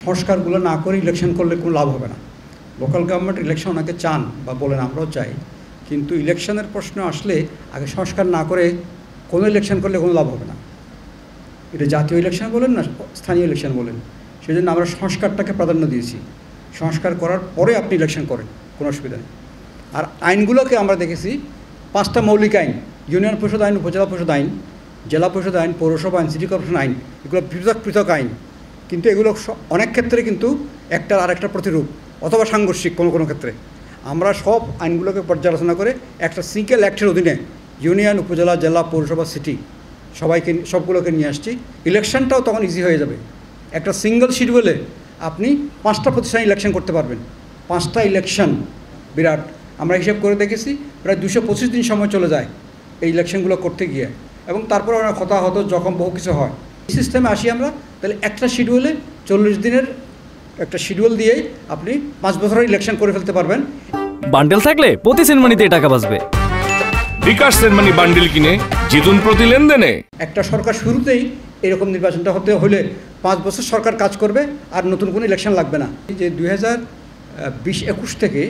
সংস্কারগুলো না করে ইলেকশন করলে কোনো লাভ হবে না। লোকাল গভর্নমেন্ট ইলেকশন ওনাকে চান বা বলেন, আমরাও চাই, কিন্তু ইলেকশনের প্রশ্ন আসলে আগে সংস্কার না করে কোনো ইলেকশন করলে কোনো লাভ হবে না। এটা জাতীয় ইলেকশন বলেন না স্থানীয় ইলেকশন বলেন, সেই জন্য আমরা সংস্কারটাকে প্রাধান্য দিয়েছি। সংস্কার করার পরে আপনি ইলেকশন করেন, কোনো অসুবিধা নেই। আর আইনগুলোকে আমরা দেখেছি 5টা মৌলিক আইন, ইউনিয়ন পরিষদ আইন, উপজেলা পরিষদ আইন, জেলা পরিষদ আইন, পৌরসভা আইন, সিটি কর্পোরেশন আইন, এগুলো পৃথক পৃথক আইন, কিন্তু এগুলো অনেক ক্ষেত্রে কিন্তু একটার আরেকটা প্রতিরূপ অথবা সাংঘর্ষিক কোনো কোনো ক্ষেত্রে। আমরা সব আইনগুলোকে পর্যালোচনা করে একটা সিঙ্গেল অ্যাক্টের অধীনে ইউনিয়ন, উপজেলা, জেলা, পৌরসভা, সিটি সবগুলোকে নিয়ে আসছি। ইলেকশনটাও তখন ইজি হয়ে যাবে। একটা সিঙ্গেল শিডিউলে আপনি 5টা প্রতিষ্ঠানে ইলেকশন করতে পারবেন। 5টা ইলেকশন বিরাট। আমরা হিসেব করে দেখেছি প্রায় 225 দিন সময় চলে যায় এই ইলেকশনগুলো করতে গিয়ে, এবং তারপর আমরা হতাহত যখন বহু কিছু হয়। এই সিস্টেমে আসি আমরা, তাহলে একটা শিডিউলে 40 দিনের একটা শিডিউল দিয়েই আপনি 5 বছরের ইলেকশন করে ফেলতে পারবেন। বান্ডেল থাকলে প্রতি সেনমানিতে টাকা বাঁচবে। বিকাশ সেনমানি বান্ডেল কিনে জিতুন প্রতি লেনদেনে। একটা সরকার শুরুতেই এরকম নির্বাচনটা হতে হলে 5 বছর সরকার কাজ করবে, আর নতুন কোনো ইলেকশন লাগবে না। যে 2020-21 থেকে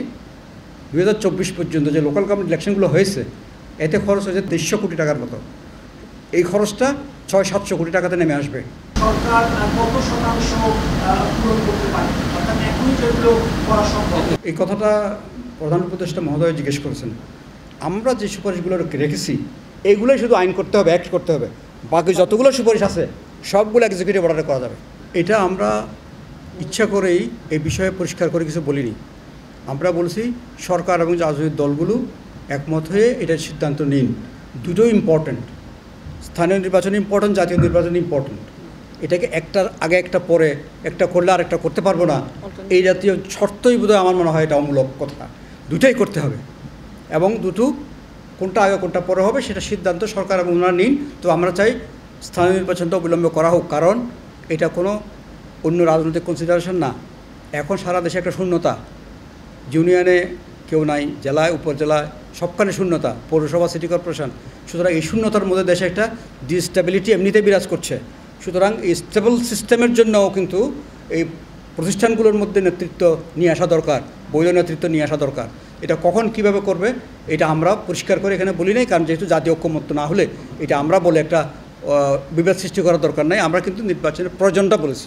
2024 পর্যন্ত যে লোকাল গভর্নমেন্ট ইলেকশনগুলো হয়েছে, এতে খরচ হয়েছে 150 কোটি টাকার মতো। এই খরচটা 600-700 কোটি টাকাতে নেমে আসবে। সরকার কত শতাংশ পূরণ করতে পারে, অর্থাৎ এখনই যেগুলো করা সম্ভব? এই কথাটা প্রধান উপদেষ্টা মহোদয় জিজ্ঞেস করেছেন। আমরা যে সুপারিশগুলো রেখেছি এইগুলোই শুধু আইন করতে হবে, অ্যাক্ট করতে হবে। বাকি যতগুলো সুপারিশ আছে সবগুলো এক্সিকিউটিভ অর্ডারে করা যাবে। এটা আমরা ইচ্ছা করেই এই বিষয়ে পরিষ্কার করে কিছু বলিনি। আমরা বলছি সরকার এবং রাজনৈতিক দলগুলো একমত হয়ে এটার সিদ্ধান্ত নিন। দুটোই ইম্পর্ট্যান্ট, স্থানীয় নির্বাচন ইম্পর্ট্যান্ট, জাতীয় নির্বাচন ইম্পর্ট্যান্ট। এটাকে একটার আগে একটা পরে একটা করলে আর একটা করতে পারবো না, এই জাতীয় শর্তই বোধহয় আমার মনে হয় এটা অমূলক কথা। দুটাই করতে হবে, এবং দুটো কোনটা আগে কোনটা পরে হবে সেটা সিদ্ধান্ত সরকার এবং ওনারা নিন। তো আমরা চাই স্থানীয় নির্বাচনটা অবিলম্বে করা হোক, কারণ এটা কোনো অন্য রাজনৈতিক কনসিডারেশন না। এখন সারা দেশে একটা শূন্যতা, ইউনিয়নে কেউ নাই, জেলায় উপজেলায় সবখানে শূন্যতা, পৌরসভা, সিটি কর্পোরেশন। সুতরাং এই শূন্যতার মধ্যে দেশে একটা ডিস্টেবিলিটি এমনিতে বিরাজ করছে। সুতরাং এই স্টেবল সিস্টেমের জন্যও কিন্তু এই প্রতিষ্ঠানগুলোর মধ্যে নেতৃত্ব নিয়ে আসা দরকার, বৈধ নেতৃত্ব নিয়ে আসা দরকার। এটা কখন কিভাবে করবে এটা আমরা পরিষ্কার করে এখানে বলি নাই, কারণ যেহেতু জাতীয় ঐক্যমত্য না হলে এটা আমরা বলে একটা বিভেদ সৃষ্টি করার দরকার নাই। আমরা কিন্তু নির্বাচনের প্রয়োজনটা বলেছি।